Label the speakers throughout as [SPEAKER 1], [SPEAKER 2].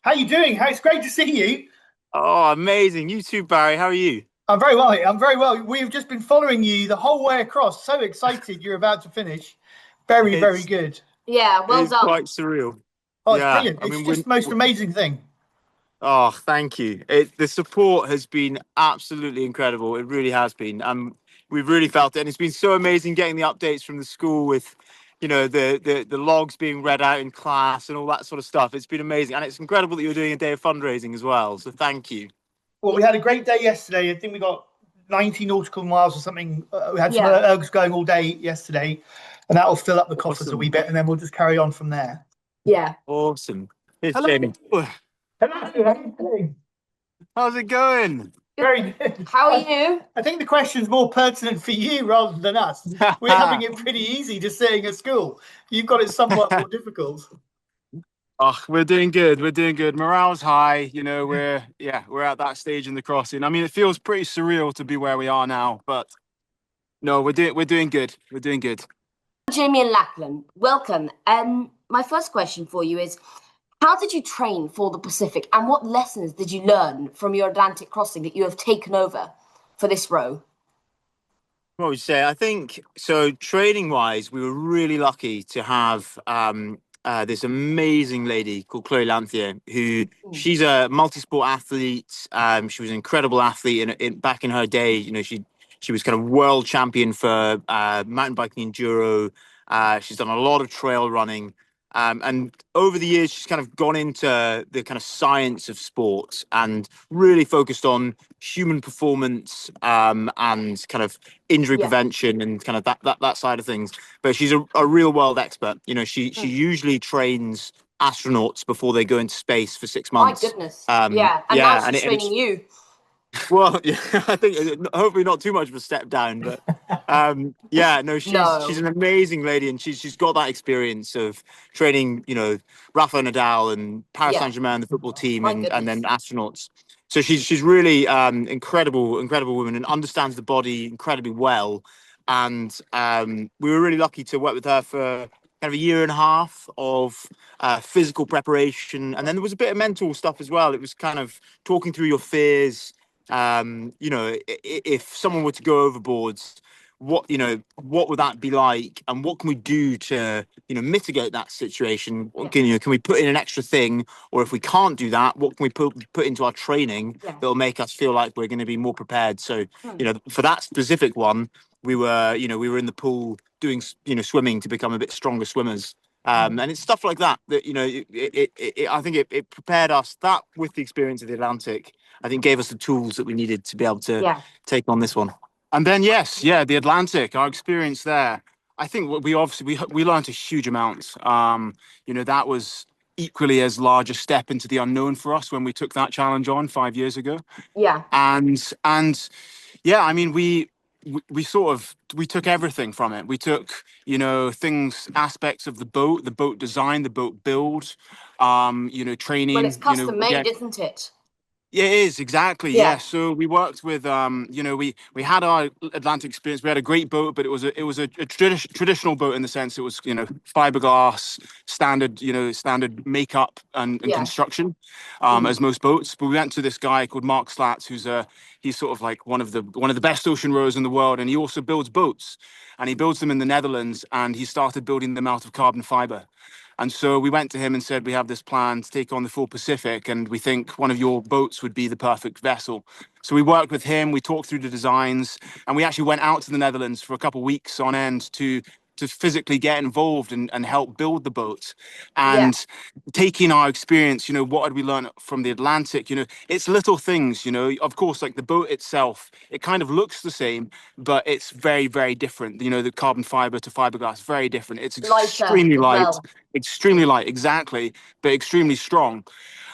[SPEAKER 1] How you doing? It's great to see you.
[SPEAKER 2] Oh, amazing. You too, Barry. How are you?
[SPEAKER 1] I'm very well. I'm very well. We've just been following you the whole way across. So excited you're about to finish. Very, very
[SPEAKER 2] It's
[SPEAKER 1] good.
[SPEAKER 3] Yeah, well
[SPEAKER 2] it's quite
[SPEAKER 3] done.
[SPEAKER 2] surreal.
[SPEAKER 1] Oh, it's
[SPEAKER 2] Yeah.
[SPEAKER 1] brilliant.
[SPEAKER 2] I
[SPEAKER 1] It's
[SPEAKER 2] mean,
[SPEAKER 1] just the most amazing thing.
[SPEAKER 2] oh, thank you. The support has been absolutely incredible. It really has been. We've really felt it. And it's been so amazing getting the updates from the school with, the logs being read out in class and all that sort of stuff. It's been amazing. And it's incredible that you're doing a day of fundraising as well. So thank you.
[SPEAKER 1] Well, we had a great day yesterday. I think we got 90 nautical miles or something. We had some
[SPEAKER 3] Yeah.
[SPEAKER 1] ergs going all day yesterday, and that'll fill up the coffers a wee
[SPEAKER 2] Awesome.
[SPEAKER 1] bit, and then we'll just carry on from there.
[SPEAKER 3] Yeah.
[SPEAKER 2] Awesome. It's
[SPEAKER 1] Hello.
[SPEAKER 2] Jamie.
[SPEAKER 1] Hello. How you doing?
[SPEAKER 2] How's it going?
[SPEAKER 3] Good.
[SPEAKER 1] Very good.
[SPEAKER 3] How are
[SPEAKER 1] I,
[SPEAKER 3] you?
[SPEAKER 1] I think the question's more pertinent for you rather than us. We're having it pretty easy just sitting at school. You've got it somewhat more difficult.
[SPEAKER 2] Oh, we're doing good. We're doing good. Morale's high. We're at that stage in the crossing. I mean, it feels pretty surreal to be where we are now, but no, we're doing good. We're doing good.
[SPEAKER 3] Jamie and Lachlan, welcome. My first question for you is, how did you train for the Pacific and what lessons did you learn from your Atlantic crossing that you have taken over for this row?
[SPEAKER 2] What would you say? I think so. Training wise, we were really lucky to have this amazing lady called Chloe Lanthier, who
[SPEAKER 3] Mm.
[SPEAKER 2] she's a multi-sport athlete. She was an incredible athlete back in her day. She was kind of world champion for mountain biking enduro. She's done a lot of trail running. And over the years, she's kind of gone into the kind of science of sports and really focused on human performance and kind of injury
[SPEAKER 3] Yeah.
[SPEAKER 2] prevention and kind of that side of things. But she's a real world expert. She
[SPEAKER 3] Mm.
[SPEAKER 2] usually trains astronauts before they go into space for six
[SPEAKER 3] My
[SPEAKER 2] months.
[SPEAKER 3] goodness. Yeah. And now
[SPEAKER 2] Yeah, and,
[SPEAKER 3] she's
[SPEAKER 2] and
[SPEAKER 3] training
[SPEAKER 2] it's
[SPEAKER 3] you.
[SPEAKER 2] well, yeah, I think hopefully not too much of a step down, but yeah, no, she's
[SPEAKER 3] No.
[SPEAKER 2] an amazing lady, and she's got that experience of training, Rafa Nadal and Paris
[SPEAKER 3] Yeah.
[SPEAKER 2] Saint-Germain, the football team,
[SPEAKER 3] My
[SPEAKER 2] and then
[SPEAKER 3] goodness.
[SPEAKER 2] astronauts. So she's really incredible woman and understands the body incredibly well. And we were really lucky to work with her for kind of a year and a half of physical preparation, and then there was a bit of mental stuff as well. It was kind of talking through your fears. If someone were to go overboard, what would that be like, and what can we do to mitigate that situation?
[SPEAKER 3] Yeah.
[SPEAKER 2] Can we put in an extra thing, or if we can't do that, what can we put into our training
[SPEAKER 3] Yeah.
[SPEAKER 2] that'll make us feel like we're going to be more prepared? So
[SPEAKER 3] Hmm.
[SPEAKER 2] for that specific one, we were in the pool doing swimming to become a bit stronger swimmers. And it's stuff like that I think it prepared us that with the experience of the Atlantic. I think gave us the tools that we needed to be able to
[SPEAKER 3] Yeah.
[SPEAKER 2] take on this one. And then yes, yeah, the Atlantic, our experience there. I think we obviously we learned a huge amount. That was equally as large a step into the unknown for us when we took that challenge on 5 years ago.
[SPEAKER 3] Yeah.
[SPEAKER 2] And yeah, I mean we sort of we took everything from it. We took things, aspects of the boat design, the boat build,
[SPEAKER 3] Well, it's
[SPEAKER 2] training,
[SPEAKER 3] custom
[SPEAKER 2] again.
[SPEAKER 3] made, isn't it?
[SPEAKER 2] Yeah, it is exactly. Yeah.
[SPEAKER 3] Yeah.
[SPEAKER 2] So we worked with, we had our Atlantic experience. We had a great boat, but it was a traditional boat in the sense it was fiberglass, standard makeup and
[SPEAKER 3] Yeah.
[SPEAKER 2] construction,
[SPEAKER 3] Mm.
[SPEAKER 2] as most boats. But we went to this guy called Mark Slats, he's sort of like one of the best ocean rowers in the world, and he also builds boats, and he builds them in the Netherlands, and he started building them out of carbon fiber. And so we went to him and said, we have this plan to take on the full Pacific, and we think one of your boats would be the perfect vessel. So we worked with him, we talked through the designs, and we actually went out to the Netherlands for a couple of weeks on end to physically get involved and help build the boat.
[SPEAKER 3] Yeah.
[SPEAKER 2] And taking our experience, what had we learned from the Atlantic? It's little things, of course, like the boat itself, it kind of looks the same, but it's very, very different. The carbon fiber to fiberglass, very different. It's
[SPEAKER 3] Lighter
[SPEAKER 2] extremely
[SPEAKER 3] as
[SPEAKER 2] light,
[SPEAKER 3] well.
[SPEAKER 2] extremely light, exactly, but extremely strong.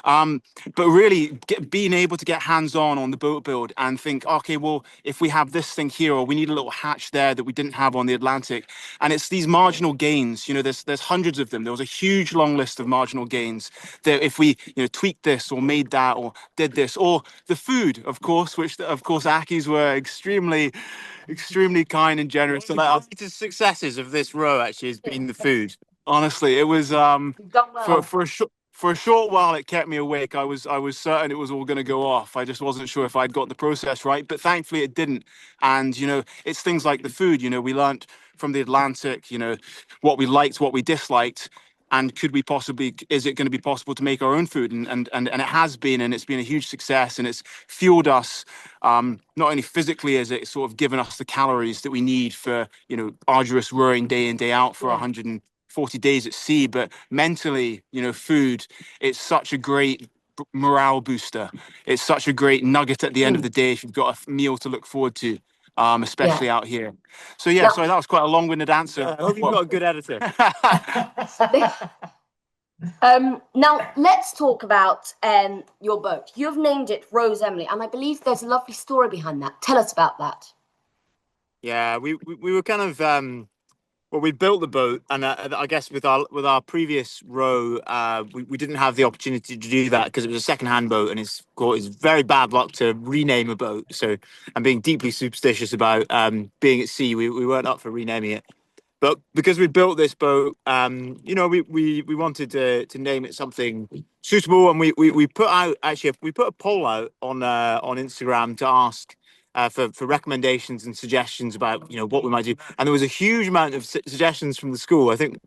[SPEAKER 2] But really being able to get hands on the boat build and think, okay, well, if we have this thing here, or we need a little hatch there that we didn't have on the Atlantic, and it's these marginal gains. There's hundreds of them. There was a huge long list of marginal gains that if we tweaked this or made that or did this, or the food, of course, which of course Akis were extremely kind and generous. So like our greatest successes of this row actually has been the food. Honestly, it was
[SPEAKER 3] You've done
[SPEAKER 2] for
[SPEAKER 3] well.
[SPEAKER 2] for a short For a short while, it kept me awake. I was certain it was all going to go off. I just wasn't sure if I'd got the process right, but thankfully it didn't. And it's things like the food. We learnt from the Atlantic, what we liked, what we disliked, and is it going to be possible to make our own food? And it has been, and it's been a huge success, and it's fueled us. Not only physically, as it's sort of given us the calories that we need for arduous rowing day in day out for 140 days at sea, but mentally, food, it's such a great morale booster. It's such a great nugget at the end of the day if you've got a meal to look forward to, especially out here. So
[SPEAKER 3] Now-
[SPEAKER 2] sorry, that was quite a long-winded answer.
[SPEAKER 4] I hope you've got a good editor.
[SPEAKER 3] Now let's talk about your boat. You've named it Rose Emily, and I believe there's a lovely story behind that. Tell us about that.
[SPEAKER 4] Yeah, we were kind of well, we built the boat, and I guess with our previous row, we didn't have the opportunity to do that because it was a second-hand boat, and it's very bad luck to rename a boat. So I'm being deeply superstitious about being at sea. We weren't up for renaming it. But because we built this boat, we wanted to name it something suitable, and we put a poll out on Instagram to ask for recommendations and suggestions about what we might do, and there was a huge amount of suggestions from the school. I think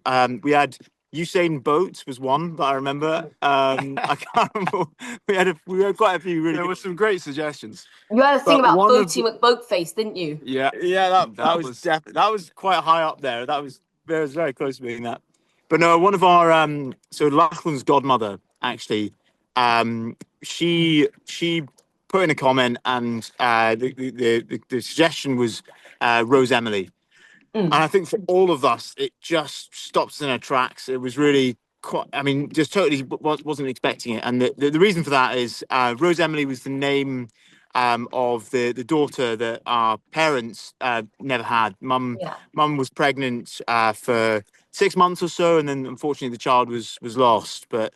[SPEAKER 4] we had Usain Bolt was one that I remember. I can't remember. We had quite a few really.
[SPEAKER 2] There were some great suggestions.
[SPEAKER 3] You had a thing
[SPEAKER 4] But
[SPEAKER 3] about
[SPEAKER 4] one of
[SPEAKER 3] boating with Boatface, didn't you?
[SPEAKER 2] Yeah,
[SPEAKER 4] that was quite high up there. That was very close to being that. But no, one of our so Lachlan's godmother actually, she put in a comment, and the suggestion was Rose Emily. And I think for all of us, it just stopped us in our tracks. It was really quite, I mean, just totally wasn't expecting it. And the reason for that is Rose Emily was the name of the daughter that our parents never had. Mum was pregnant for 6 months or so, and then unfortunately the child was lost. But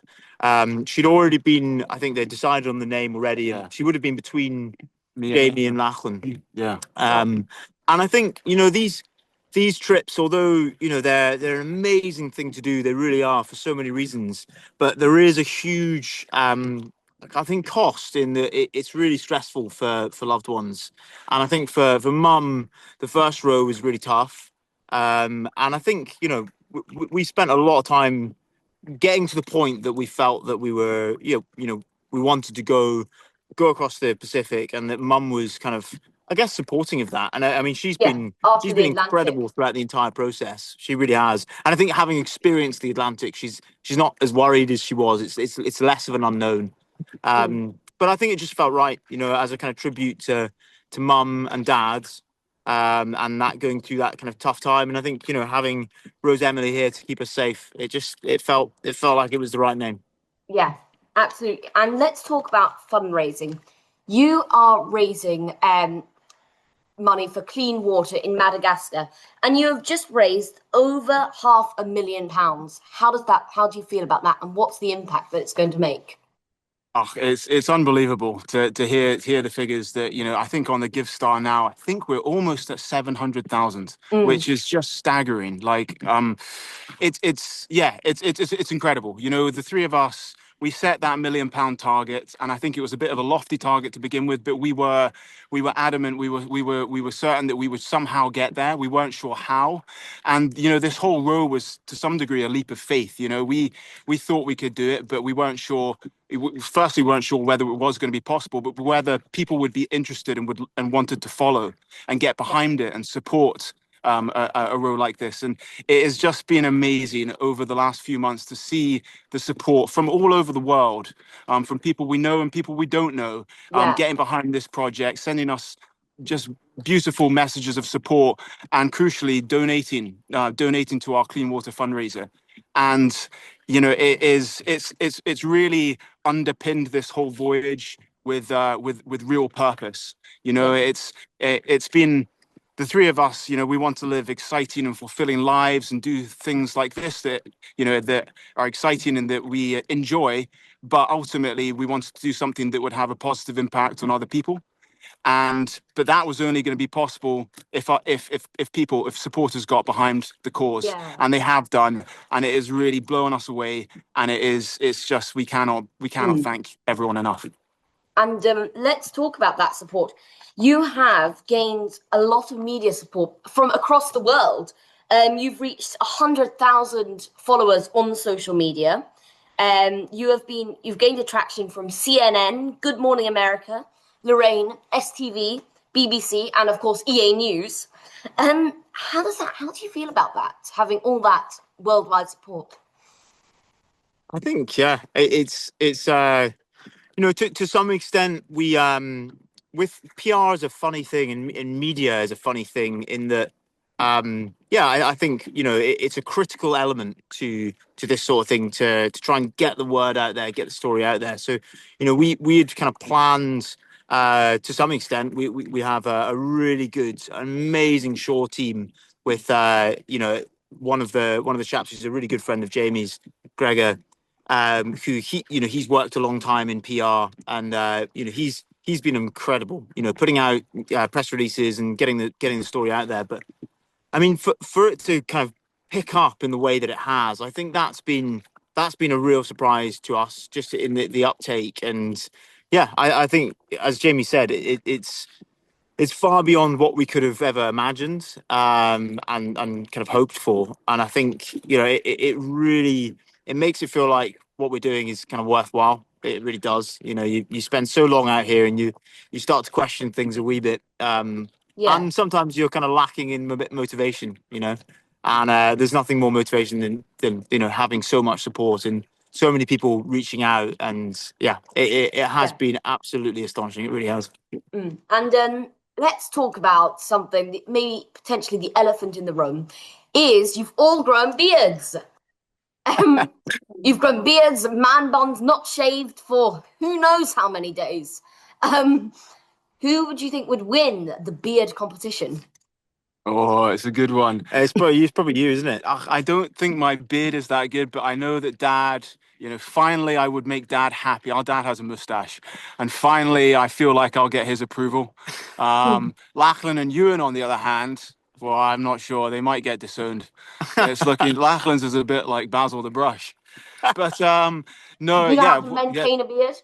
[SPEAKER 4] she'd already been, I think they decided on the name already, and she would have been between Jamie and Lachlan.
[SPEAKER 2] Yeah.
[SPEAKER 4] And I think these trips, although they're an amazing thing to do, they really are for so many reasons. But there is a huge, I think, cost in that it's really stressful for loved ones. And I think for Mum, the first row was really tough. And I think we spent a lot of time getting to the point that we felt that we were we wanted to go across the Pacific, and that Mum was kind of, I guess, supporting of that. And I mean, she's been incredible throughout the entire process. She really has. And I think having experienced the Atlantic, she's not as worried as she was. It's less of an unknown. But I think it just felt right, as a kind of tribute to Mum and Dad, and that going through that kind of tough time. And I think having Rose Emily here to keep us safe, it felt like it was the right name.
[SPEAKER 3] Yeah, absolutely. And let's talk about fundraising. You are raising money for clean water in Madagascar, and you have just raised over £500,000. How do you feel about that, and what's the impact that it's going to make?
[SPEAKER 2] Oh, it's unbelievable to hear the figures that I think on the Give Star now. I think we're almost at 700,000, which is just staggering. Like, it's incredible. The three of us, we set that £1 million target, and I think it was a bit of a lofty target to begin with, but we were adamant. We were certain that we would somehow get there. We weren't sure how, and this whole row was to some degree a leap of faith. We thought we could do it, but we weren't sure. Firstly, we weren't sure whether it was going to be possible, but whether people would be interested and wanted to follow and get behind it and support a row like this. And it has just been amazing over the last few months to see the support from all over the world, from people we know and people we don't know, getting behind this project, sending us just beautiful messages of support, and crucially donating to our clean water fundraiser. And it's really underpinned this whole voyage with real purpose. It's been the three of us. We want to live exciting and fulfilling lives and do things like this that are exciting and that we enjoy. But ultimately, we wanted to do something that would have a positive impact on other people. But that was only going to be possible if supporters got behind the cause,
[SPEAKER 3] Yeah.
[SPEAKER 2] and they have done, and it has really blown us away. And it's just we cannot thank everyone enough.
[SPEAKER 3] And let's talk about that support. You have gained a lot of media support from across the world. You've reached 100,000 followers on social media. You've gained attraction from CNN, Good Morning America, Lorraine, STV, BBC, and of course EA News. How do you feel about that, having all that worldwide support?
[SPEAKER 4] I think, yeah, it's to some extent, we with PR is a funny thing, and media is a funny thing in that I think it's a critical element to this sort of thing to try and get the word out there, get the story out there. So we had kind of planned to some extent. We have a really good, amazing shore team with one of the chaps who's a really good friend of Jamie's, Gregor, who he's worked a long time in PR, and he's been incredible, putting out press releases and getting the story out there. But I mean, for it to kind of pick up in the way that it has, I think that's been a real surprise to us, just in the uptake. And yeah, I think, as Jamie said, it's far beyond what we could have ever imagined, and kind of hoped for. And I think it really, it makes it feel like what we're doing is kind of worthwhile. It really does. You spend so long out here, and you start to question things a wee bit.
[SPEAKER 3] Yeah.
[SPEAKER 4] And sometimes you're kind of lacking in a bit motivation, and there's nothing more motivation than having so much support and so many people reaching out. And yeah, it has been absolutely astonishing. It really has.
[SPEAKER 3] And let's talk about something that maybe potentially the elephant in the room is you've all grown beards. You've grown beards, man buns, not shaved for who knows how many days. Who would you think would win the beard competition?
[SPEAKER 2] Oh, it's a good one.
[SPEAKER 4] It's probably you, isn't it?
[SPEAKER 2] I don't think my beard is that good, but I know that Dad, finally I would make Dad happy. Our dad has a mustache, and finally I feel like I'll get his approval. Lachlan and Ewan, on the other hand, well, I'm not sure. They might get disowned. It's looking Lachlan's is a bit like Basil the Brush, but no,
[SPEAKER 3] Do you
[SPEAKER 2] yeah,
[SPEAKER 3] have to maintain a beard?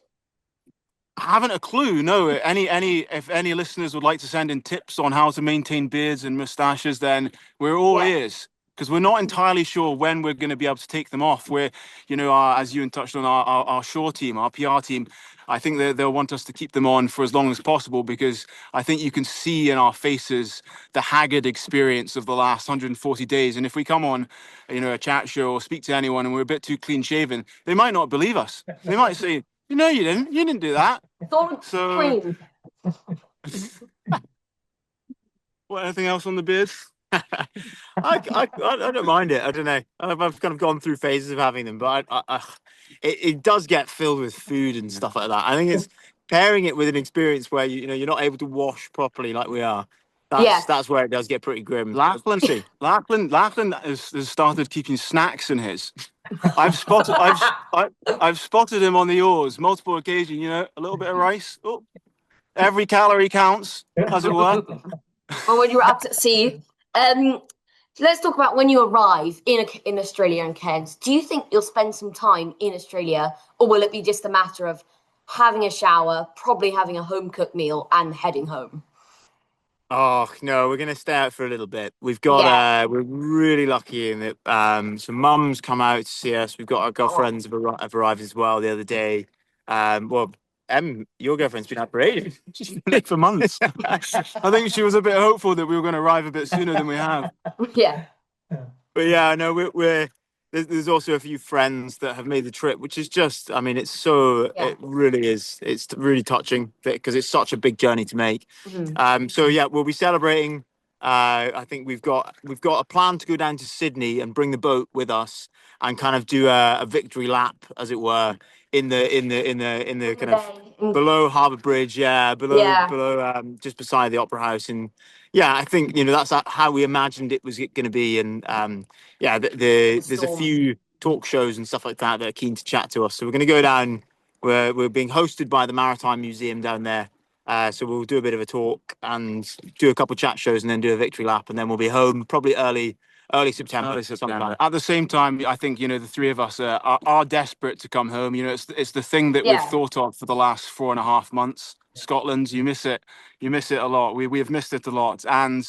[SPEAKER 2] haven't a clue. No, if any listeners would like to send in tips on how to maintain beards and mustaches, then we're all ears, because we're not entirely sure when we're going to be able to take them off. We're, as Ewan touched on, our shore team, our PR team, I think they'll want us to keep them on for as long as possible, because I think you can see in our faces the haggard experience of the last 140 days. And if we come on, a chat show or speak to anyone and we're a bit too clean shaven, they might not believe us. They might say, "No, you didn't. You didn't do that."
[SPEAKER 3] It's all cream.
[SPEAKER 2] What? Anything else on the beard?
[SPEAKER 4] I don't mind it. I don't know. I've kind of gone through phases of having them, but it does get filled with food and stuff like that. I think it's pairing it with an experience where you're not able to wash properly like we are. That's where it does get pretty grim.
[SPEAKER 2] Lachlan has started keeping snacks in his. I've spotted him on the oars multiple occasions. A little bit of rice. Oh, every calorie counts, as it were.
[SPEAKER 3] Or when you're out at sea. Let's talk about when you arrive in Australia and Cairns. Do you think you'll spend some time in Australia, or will it be just a matter of having a shower, probably having a home cooked meal, and heading home?
[SPEAKER 4] Oh no, we're gonna stay out for a little bit. We've got we're really lucky in that some mums come out to see us. We've got our girlfriends have arrived as well the other day. Your girlfriend's been out for ages.
[SPEAKER 2] She's been late for months. I think she was a bit hopeful that we were going to arrive a bit sooner than we have.
[SPEAKER 3] Yeah.
[SPEAKER 4] But yeah, no, there's also a few friends that have made the trip, which is just, I mean, it really is. It's really touching because it's such a big journey to make. So yeah, we'll be celebrating. I think we've got a plan to go down to Sydney and bring the boat with us and kind of do a victory lap, as it were, in the kind of below Harbour Bridge, below just beside the Opera House. And yeah, I think that's how we imagined it was going to be. And there's a few talk shows and stuff like that are keen to chat to us. So we're going to go down. We're being hosted by the Maritime Museum down there. So we'll do a bit of a talk and do a couple of chat shows and then do a victory lap, and then we'll be home probably early September. Sometime.
[SPEAKER 2] At the same time, I think, the three of us are desperate to come home. It's the thing that we've
[SPEAKER 3] Yeah.
[SPEAKER 2] thought of for the last 4.5 months. Scotland, you miss it a lot. We have missed it a lot. And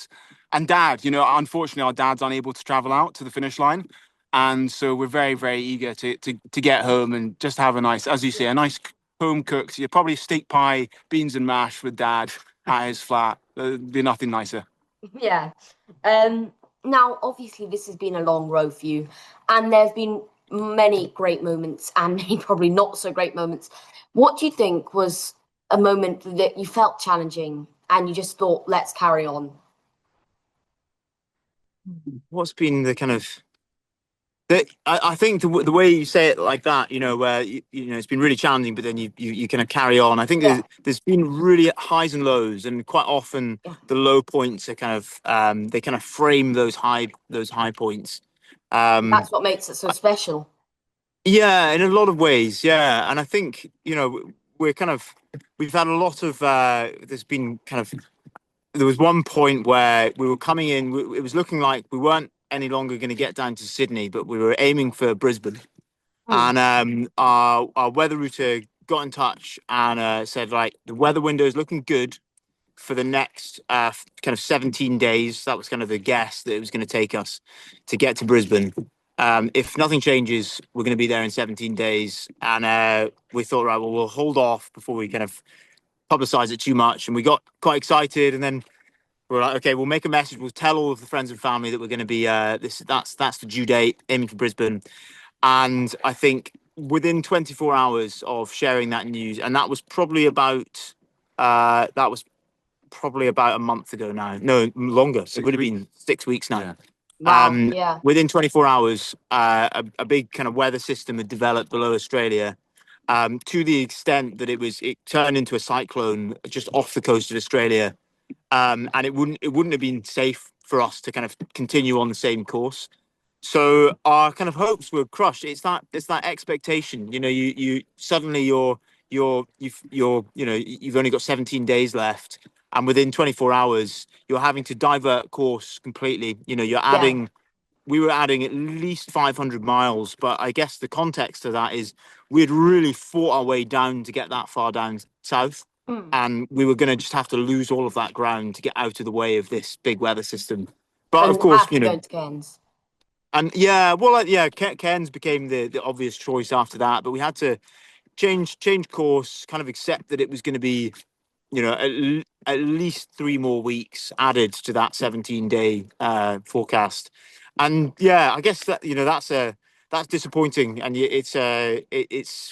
[SPEAKER 2] Dad, unfortunately, our dad's unable to travel out to the finish line, and so we're very, very eager to get home and just have a nice, as you say, a nice home cooked. You probably steak pie, beans and mash with Dad at his flat. There'd be nothing nicer.
[SPEAKER 3] Yeah. Now, obviously, this has been a long road for you, and there's been many great moments and many probably not so great moments. What do you think was a moment that you felt challenging and you just thought, let's carry on?
[SPEAKER 4] What's been the kind of I think the way you say it like that, where it's been really challenging, but then you kind of carry on. I think
[SPEAKER 3] Yeah.
[SPEAKER 4] there's been really highs and lows, and quite often
[SPEAKER 3] Yeah.
[SPEAKER 4] the low points are kind of they kind of frame those high points.
[SPEAKER 3] That's what makes it so special.
[SPEAKER 4] Yeah, in a lot of ways, yeah. And I think we've had a lot of there's been kind of there was one point where we were coming in. It was looking like we weren't any longer going to get down to Sydney, but we were aiming for Brisbane. And our weather router got in touch and said, like, the weather window is looking good for the next kind of 17 days. That was kind of the guess that it was going to take us to get to Brisbane. If nothing changes, we're going to be there in 17 days. And we thought, right, well, we'll hold off before we kind of publicize it too much. And we got quite excited, and then we're like, okay, we'll make a message. We'll tell all of the friends and family that we're going to be that's the due date, aiming for Brisbane. And I think within 24 hours of sharing that news, and that was probably about a month ago now. No, longer. So it would have been 6 weeks now.
[SPEAKER 2] Yeah.
[SPEAKER 3] Wow. Yeah.
[SPEAKER 4] Within 24 hours, a big kind of weather system had developed below Australia, to the extent that it turned into a cyclone just off the coast of Australia. And it wouldn't have been safe for us to kind of continue on the same course. So our kind of hopes were crushed. It's that expectation. You suddenly you've only got 17 days left, and within 24 hours you're having to divert course completely. You're adding. We were adding at least 500 miles, but I guess the context of that is we had really fought our way down to get that far down south. And we were going to just have to lose all of that ground to get out of the way of this big weather system. But of course,
[SPEAKER 3] Going to Cairns.
[SPEAKER 4] And yeah, well, Cairns became the obvious choice after that. But we had to change course, kind of accept that it was going to be, at least 3 more weeks added to that 17-day forecast. And yeah, I guess that that's disappointing, and it's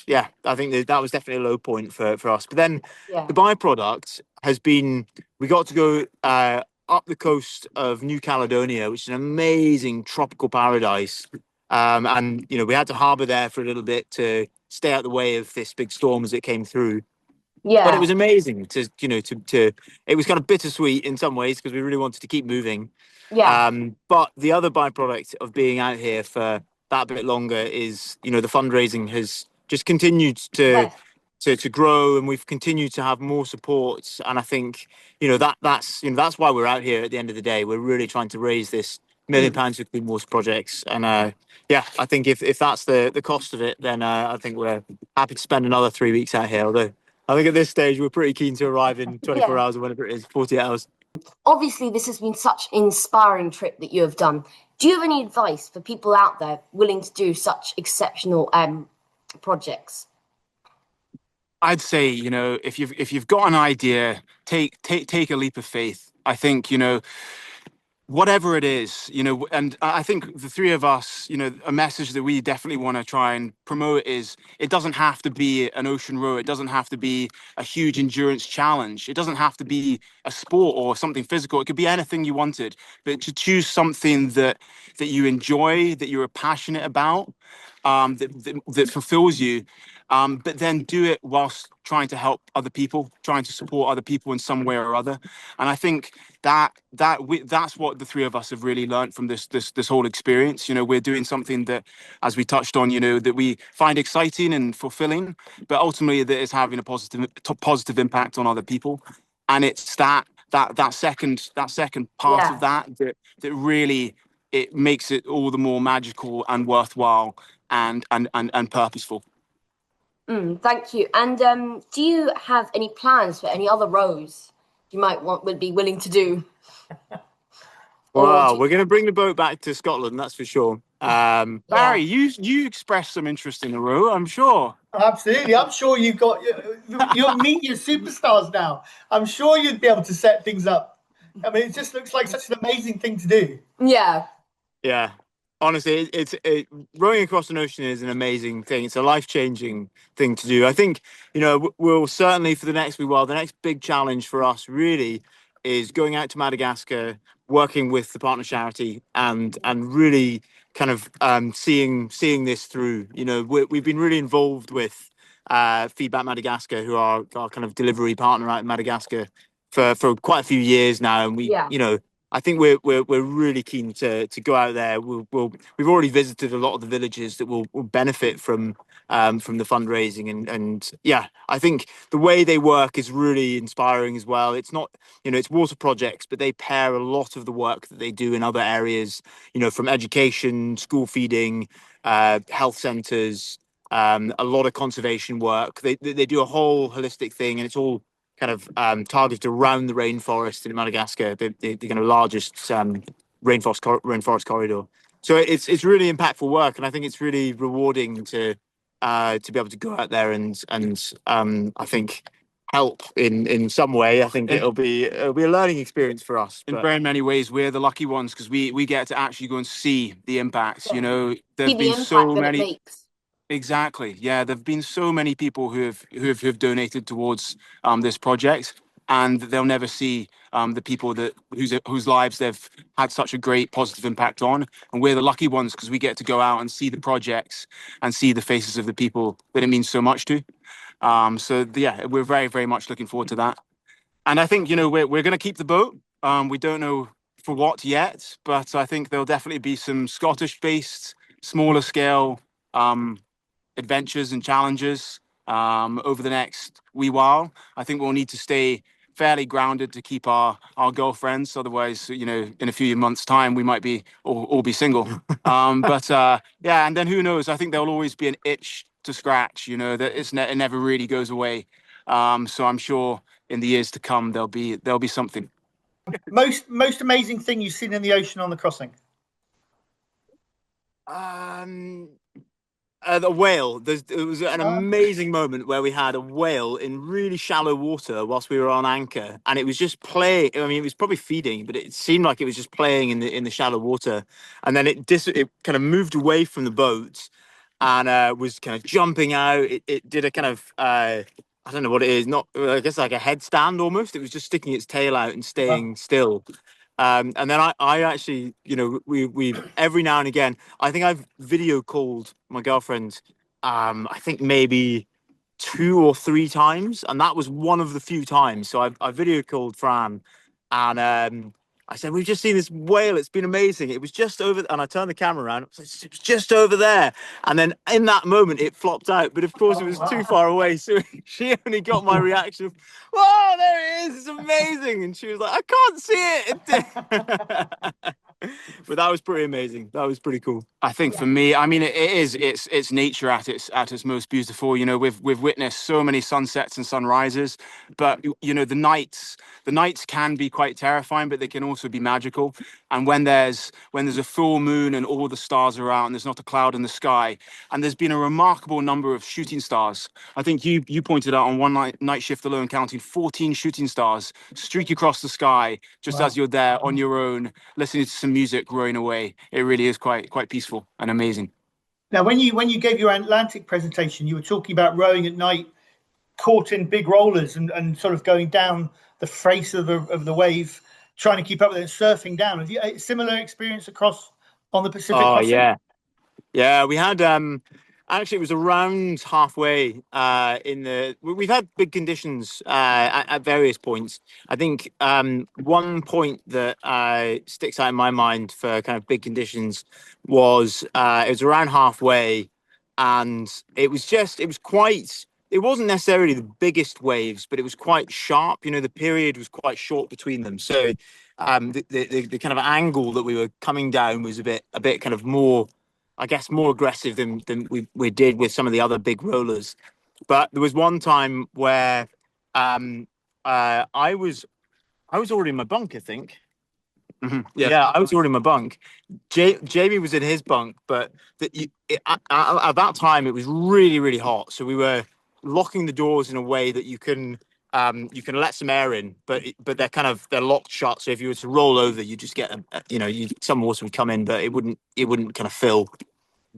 [SPEAKER 4] yeah. I think that was definitely a low point for us. But then the byproduct has been we got to go up the coast of New Caledonia, which is an amazing tropical paradise. And we had to harbour there for a little bit to stay out the way of this big storm as it came through.
[SPEAKER 3] Yeah.
[SPEAKER 4] But it was amazing to it was kind of bittersweet in some ways because we really wanted to keep moving.
[SPEAKER 3] Yeah.
[SPEAKER 4] But the other byproduct of being out here for that bit longer is, the fundraising has just continued to grow, and we've continued to have more support. And I think, that's why we're out here at the end of the day. We're really trying to raise this £1 million for clean water projects. And yeah, I think if that's the cost of it, then I think we're happy to spend another 3 weeks out here. Although I think at this stage, we're pretty keen to arrive in 24 hours or whatever it is, 48 hours.
[SPEAKER 3] Obviously, this has been such an inspiring trip that you have done. Do you have any advice for people out there willing to do such exceptional projects?
[SPEAKER 2] I'd say, if you've got an idea, take a leap of faith. I think, whatever it is, and I think the three of us, a message that we definitely want to try and promote is it doesn't have to be an ocean row. It doesn't have to be a huge endurance challenge. It doesn't have to be a sport or something physical. It could be anything you wanted, but to choose something that you enjoy, that you're passionate about, that fulfills you, but then do it whilst trying to help other people, trying to support other people in some way or other. And I think that's what the three of us have really learned from this whole experience. You know, we're doing something that, as we touched on, you know, that we find exciting and fulfilling, but ultimately that is having a positive impact on other people. And it's that second part of that really, it makes it all the more magical and worthwhile and purposeful.
[SPEAKER 3] Thank you. And do you have any plans for any other rows you would be willing to do?
[SPEAKER 4] Well, we're going to bring the boat back to Scotland, that's for sure.
[SPEAKER 2] Barry, you expressed some interest in the row, I'm sure.
[SPEAKER 1] Absolutely. I'm sure you'll meet your superstars now. I'm sure you'd be able to set things up. I mean, it just looks like such an amazing thing to do.
[SPEAKER 3] Yeah.
[SPEAKER 4] Yeah. Honestly, rowing across an ocean is an amazing thing. It's a life-changing thing to do. I think, you know, we'll certainly for the next the next big challenge for us really is going out to Madagascar, working with the partner charity, and really kind of seeing this through. You know, we've been really involved with Feedback Madagascar, who are our kind of delivery partner out in Madagascar for quite a few years now, and you know, I think we're really keen to go out there. We've already visited a lot of the villages that will benefit from the fundraising, and yeah, I think the way they work is really inspiring as well. It's not, you know, it's water projects, but they pair a lot of the work that they do in other areas, you know, from education, school feeding, health centres, a lot of conservation work. They do a whole holistic thing, and it's all kind of targeted around the rainforest in Madagascar, the kind of largest rainforest corridor. So it's really impactful work, and I think it's really rewarding to be able to go out there and I think help in some way. I think it'll be a learning experience for us.
[SPEAKER 2] In very many ways, we're the lucky ones because we get to actually go and see the impacts. You know, there've been so many. Exactly. Yeah, there've been so many people who have donated towards this project, and they'll never see the people whose lives they've had such a great positive impact on. And we're the lucky ones because we get to go out and see the projects and see the faces of the people that it means so much to. So yeah, we're very, very much looking forward to that. And I think, you know, we're going to keep the boat. We don't know for what yet, but I think there'll definitely be some Scottish-based, smaller scale adventures and challenges over the next wee while. I think we'll need to stay fairly grounded to keep our girlfriends. Otherwise, you know, in a few months' time, we might be all be single. But yeah, and then who knows? I think there'll always be an itch to scratch. You know, that it never really goes away. So I'm sure in the years to come there'll be something.
[SPEAKER 1] Most amazing thing you've seen in the ocean on the crossing?
[SPEAKER 4] The whale. It was an amazing moment where we had a whale in really shallow water whilst we were on anchor, and it was just playing. I mean, it was probably feeding, but it seemed like it was just playing in the shallow water, and then it kind of moved away from the boat and was kind of jumping out. It did a kind of I don't know what it is. Not, I guess, like a headstand almost. It was just sticking its tail out and staying still. And then I actually, you know, we every now and again, I think I've video called my girlfriend, I think maybe 2 or 3 times, and that was one of the few times. So I video called Fran, and I said, we've just seen this whale. It's been amazing. It was just over, and I turned the camera around. It was just over there. And then in that moment, it flopped out. But of course, it was too far away. So she only got my reaction of, "Whoa, there it is! It's amazing!" And she was like, "I can't see it." But that was pretty amazing. That was pretty cool.
[SPEAKER 2] I think for me, I mean, it's nature at its most beautiful. You know, we've witnessed so many sunsets and sunrises, but you know, the nights can be quite terrifying, but they can also be magical. And when there's a full moon and all the stars are out and there's not a cloud in the sky, and there's been a remarkable number of shooting stars. I think you pointed out on one night shift alone, counting 14 shooting stars streak across the sky just as you're there on your own, listening to some music, rowing away. It really is quite peaceful and amazing.
[SPEAKER 1] Now, when you gave your Atlantic presentation, you were talking about rowing at night, caught in big rollers and sort of going down the face of the wave, trying to keep up with it, surfing down. Have you a similar experience across on the Pacific?
[SPEAKER 4] Oh, yeah. Yeah, we had actually it was around halfway we've had big conditions at various points. I think one point that sticks out in my mind for kind of big conditions was it was around halfway, and it wasn't necessarily the biggest waves, but it was quite sharp. The period was quite short between them. So the kind of angle that we were coming down was a bit kind of more, I guess, more aggressive than we did with some of the other big rollers. But there was one time where I was already in my bunk, I think.
[SPEAKER 2] Mhm.
[SPEAKER 4] Yeah, I was already in my bunk. Jamie was in his bunk, but at that time it was really, really hot. So we were locking the doors in a way that you can let some air in, but they're locked shut. So if you were to roll over, you just get some water would come in, but it wouldn't kind of fill.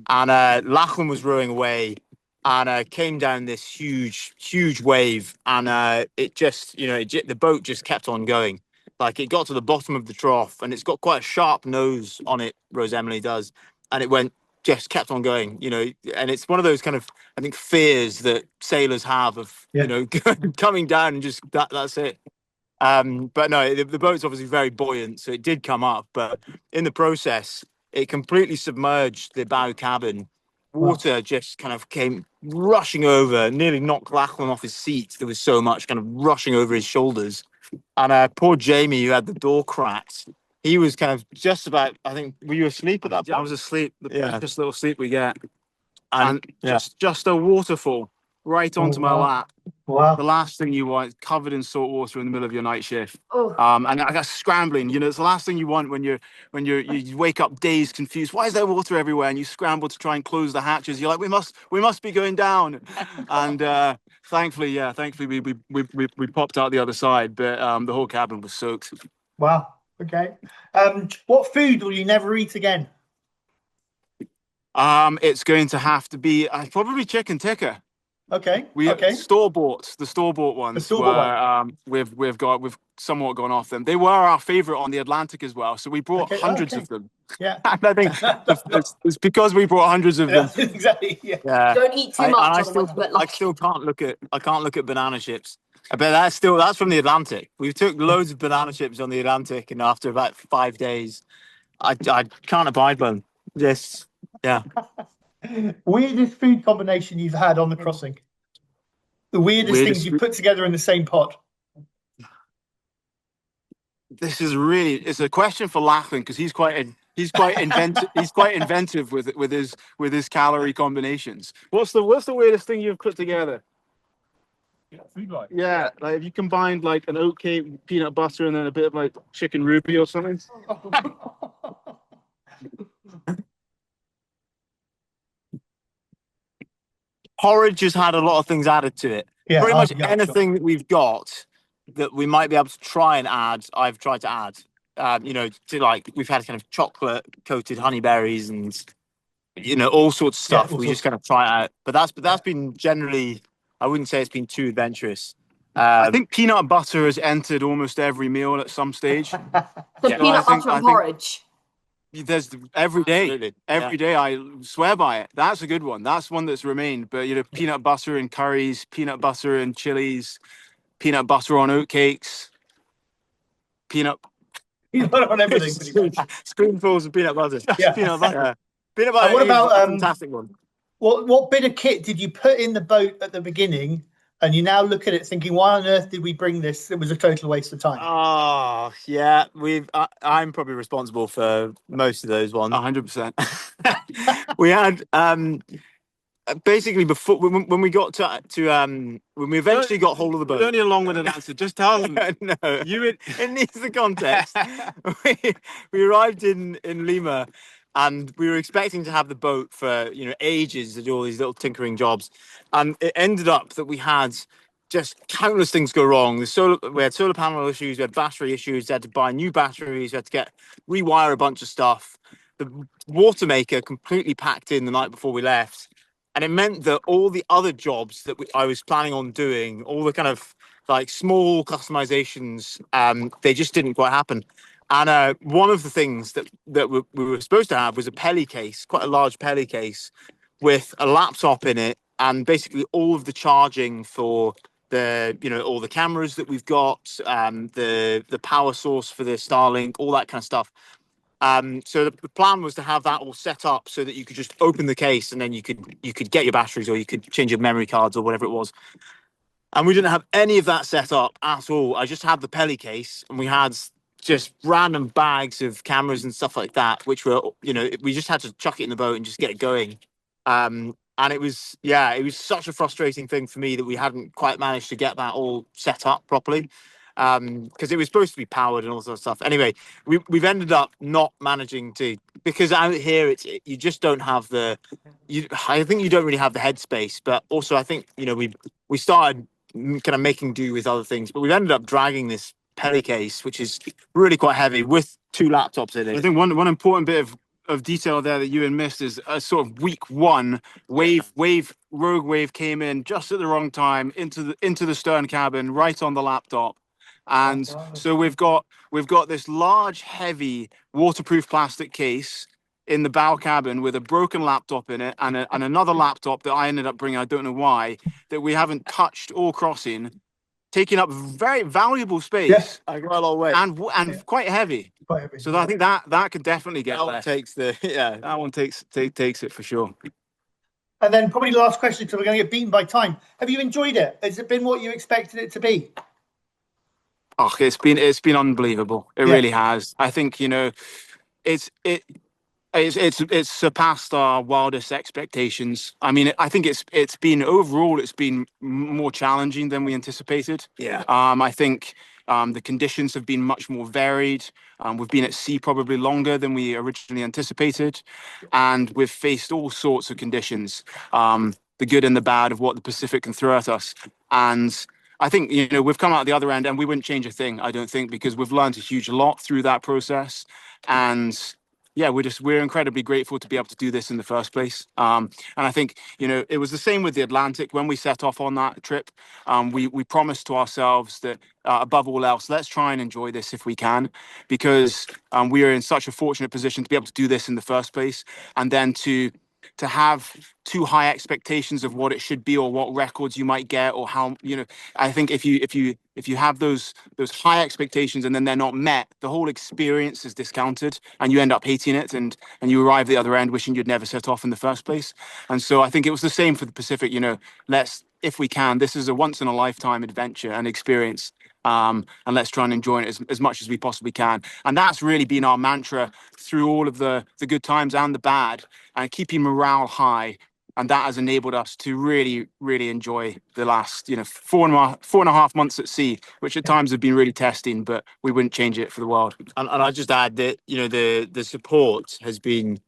[SPEAKER 4] And Lachlan was rowing away, and came down this huge wave, and the boat just kept on going. Like, it got to the bottom of the trough, and it's got quite a sharp nose on it, Rose Emily does, and just kept on going, and it's one of those kind of, I think, fears that sailors have of, coming down and just that's it. But no, the boat's obviously very buoyant, so it did come up, but in the process, it completely submerged the bow cabin. Water just kind of came rushing over, nearly knocked Lachlan off his seat. There was so much kind of rushing over his shoulders. And poor Jamie, who had the door cracked, he was kind of just about, I think, were you asleep at that point?
[SPEAKER 2] I was asleep. The
[SPEAKER 4] Yeah.
[SPEAKER 2] precious little sleep we get.
[SPEAKER 4] And
[SPEAKER 2] Just a waterfall right onto my lap.
[SPEAKER 1] Wow.
[SPEAKER 2] The last thing you want, covered in salt water in the middle of your night shift.
[SPEAKER 3] Oh.
[SPEAKER 2] And I got scrambling. It's the last thing you want when you wake up dazed, confused. Why is there water everywhere? And you scramble to try and close the hatches. You're like, we must be going down. And thankfully we popped out the other side, but the whole cabin was soaked.
[SPEAKER 1] Wow. Okay. What food will you never eat again?
[SPEAKER 2] It's going to have to be probably chicken tikka.
[SPEAKER 1] Okay.
[SPEAKER 2] We
[SPEAKER 1] Okay.
[SPEAKER 2] store-bought ones. We've somewhat gone off them. They were our favorite on the Atlantic as well, so we brought hundreds of them.
[SPEAKER 1] Yeah.
[SPEAKER 2] And I think it's because we brought hundreds of them.
[SPEAKER 1] Exactly. Yeah.
[SPEAKER 3] Don't eat too much.
[SPEAKER 2] I still can't look at banana chips. I bet that's from the Atlantic. We took loads of banana chips on the Atlantic, and after about 5 days, I can't abide them. Just yeah.
[SPEAKER 1] Weirdest food combination you've had on the crossing? The weirdest things you put together in the same pot?
[SPEAKER 2] This is it's a question for Lachlan, because he's quite inventive. He's quite inventive with his calorie combinations. What's the weirdest thing you've put together? Food-wise? Yeah, like if you combined like an oatcake, peanut butter, and then a bit of like chicken rupee or something.
[SPEAKER 4] Porridge has had a lot of things added to it.
[SPEAKER 1] Yeah,
[SPEAKER 4] pretty much anything that we've got that we might be able to try and add, I've tried to add. To, like, we've had kind of chocolate coated honeyberries and all sorts of stuff. We just kind of try it out, but that's been generally, I wouldn't say it's been too adventurous.
[SPEAKER 2] I think peanut butter has entered almost every meal at some stage.
[SPEAKER 3] Peanut butter and porridge.
[SPEAKER 2] There's every day. Every day, I swear by it. That's a good one. That's one that's remained. But peanut butter in curries, peanut butter in chilies, peanut butter on oatcakes, peanut
[SPEAKER 1] butter on everything.
[SPEAKER 4] Spoonfuls of peanut butter.
[SPEAKER 1] Yeah.
[SPEAKER 4] Peanut butter. Peanut butter.
[SPEAKER 1] What about
[SPEAKER 4] a fantastic one?
[SPEAKER 1] What bit of kit did you put in the boat at the beginning? And you now look at it thinking, why on earth did we bring this? It was a total waste of time.
[SPEAKER 4] Oh, yeah. I'm probably responsible for most of those ones.
[SPEAKER 2] 100%.
[SPEAKER 4] We had basically before when we got to when we eventually got hold of the boat.
[SPEAKER 2] Only a long-winded answer. Just tell them.
[SPEAKER 4] No, it needs the context. we arrived in Lima, and we were expecting to have the boat for ages to do all these little tinkering jobs, and it ended up that we had just countless things go wrong. We had solar panel issues, we had battery issues, we had to buy new batteries, we had to rewire a bunch of stuff. The water maker completely packed in the night before we left, and it meant that all the other jobs that I was planning on doing, all the kind of like small customizations, they just didn't quite happen. And one of the things that we were supposed to have was a Pelly case, quite a large Pelly case, with a laptop in it, and basically all of the charging for the, all the cameras that we've got, the power source for the Starlink, all that kind of stuff. So the plan was to have that all set up so that you could just open the case and then you could get your batteries, or you could change your memory cards or whatever it was. And we didn't have any of that set up at all. I just had the Pelly case, and we had just random bags of cameras and stuff like that, which were, we just had to chuck it in the boat and just get it going. And it was such a frustrating thing for me that we hadn't quite managed to get that all set up properly, because it was supposed to be powered and all sorts of stuff. Anyway, we've ended up not managing to, because out here you just don't have I think you don't really have the headspace. But also I think we started kind of making do with other things, but we've ended up dragging this Pelly case, which is really quite heavy, with 2 laptops in it.
[SPEAKER 2] I think one important bit of detail there that Ewan missed is a sort of week 1 rogue wave came in just at the wrong time into the stern cabin, right on the laptop. And so we've got this large, heavy, waterproof plastic case in the bow cabin with a broken laptop in it, and another laptop that I ended up bringing, I don't know why, that we haven't touched or crossing, taking up very valuable space.
[SPEAKER 1] Yes.
[SPEAKER 4] I got a lot of weight.
[SPEAKER 2] And quite heavy.
[SPEAKER 1] Quite heavy.
[SPEAKER 2] So I think that could definitely get
[SPEAKER 4] That one
[SPEAKER 2] less.
[SPEAKER 4] takes
[SPEAKER 2] That one takes it for sure.
[SPEAKER 1] And then probably the last question, because we're going to get beaten by time. Have you enjoyed it? Has it been what you expected it to be?
[SPEAKER 2] Oh, it's been unbelievable. It really has. I think it's surpassed our wildest expectations. I mean, I think it's been more challenging than we anticipated.
[SPEAKER 4] Yeah.
[SPEAKER 2] I think the conditions have been much more varied. We've been at sea probably longer than we originally anticipated, and we've faced all sorts of conditions, the good and the bad of what the Pacific can throw at us. And I think we've come out the other end, and we wouldn't change a thing, I don't think, because we've learned a huge lot through that process. And yeah, we're incredibly grateful to be able to do this in the first place. And I think it was the same with the Atlantic. When we set off on that trip, we promised to ourselves that above all else, let's try and enjoy this if we can, because we are in such a fortunate position to be able to do this in the first place, and then to have too high expectations of what it should be or what records you might get, or how I think if you have those high expectations and then they're not met, the whole experience is discounted and you end up hating it, and you arrive at the other end wishing you'd never set off in the first place. And so I think it was the same for the Pacific. Let's, if we can, this is a once in a lifetime adventure and experience, and let's try and enjoy it as much as we possibly can. And that's really been our mantra through all of the good times and the bad, and keeping morale high. And that has enabled us to really, really enjoy the last, 4.5 months at sea, which at times have been really testing, but we wouldn't change it for the world.
[SPEAKER 4] And I'll just add that, the support has been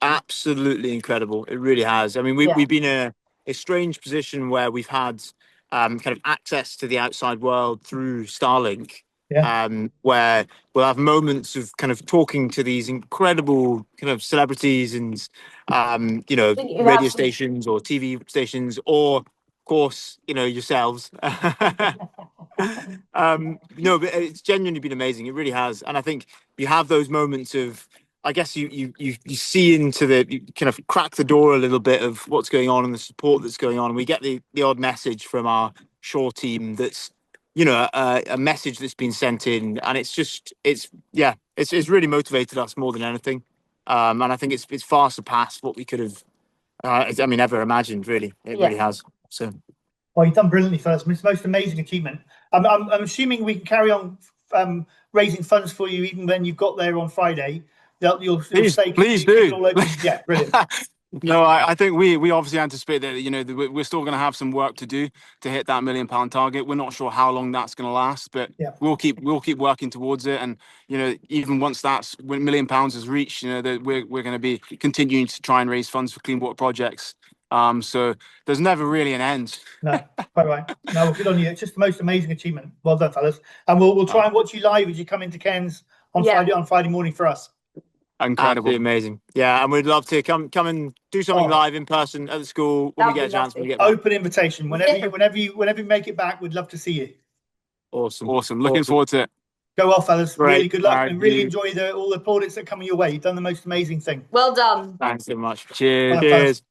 [SPEAKER 4] absolutely incredible. It really has. I mean, we've been in a strange position where we've had kind of access to the outside world through Starlink. Where we'll have moments of kind of talking to these incredible kind of celebrities and radio stations or TV stations, or of course yourselves. No, but it's genuinely been amazing. It really has. And I think you have those moments of, I guess you see into you kind of crack the door a little bit of what's going on and the support that's going on. And we get the odd message from our shore team that's a message that's been sent in, and it's really motivated us more than anything. And I think it's far surpassed what we could have ever imagined. Really, it really has. So,
[SPEAKER 1] well, you've done brilliantly for us. It's the most amazing achievement. I'm assuming we can carry on raising funds for you even when you got there on Friday.
[SPEAKER 2] Please do.
[SPEAKER 1] Yeah, brilliant.
[SPEAKER 2] No, I think we obviously anticipate that we're still going to have some work to do to hit that £1 million target. We're not sure how long that's going to last, but we'll keep working towards it. And even once that's £1 million is reached, that we're going to be continuing to try and raise funds for clean water projects. So there's never really an end.
[SPEAKER 1] No, quite right. No, well, good on you. It's just the most amazing achievement. Well done, fellas. And we'll try and watch you live as you come into Cairns on Friday morning for us.
[SPEAKER 2] Incredible.
[SPEAKER 4] Absolutely amazing. Yeah, and we'd love to come and do something live in person at the school when we get a chance. When we get back.
[SPEAKER 1] Open invitation. Whenever you make it back, we'd love to see you.
[SPEAKER 4] Awesome.
[SPEAKER 2] Looking forward to it.
[SPEAKER 1] Go well, fellas.
[SPEAKER 2] Great.
[SPEAKER 1] Really good luck,
[SPEAKER 2] Alright,
[SPEAKER 1] and really
[SPEAKER 2] you-
[SPEAKER 1] enjoy all the plaudits that come your way. You've done the most amazing thing.
[SPEAKER 3] Well done.
[SPEAKER 2] Thanks so much. Cheers.
[SPEAKER 1] Well done, fellas.
[SPEAKER 2] Cheers.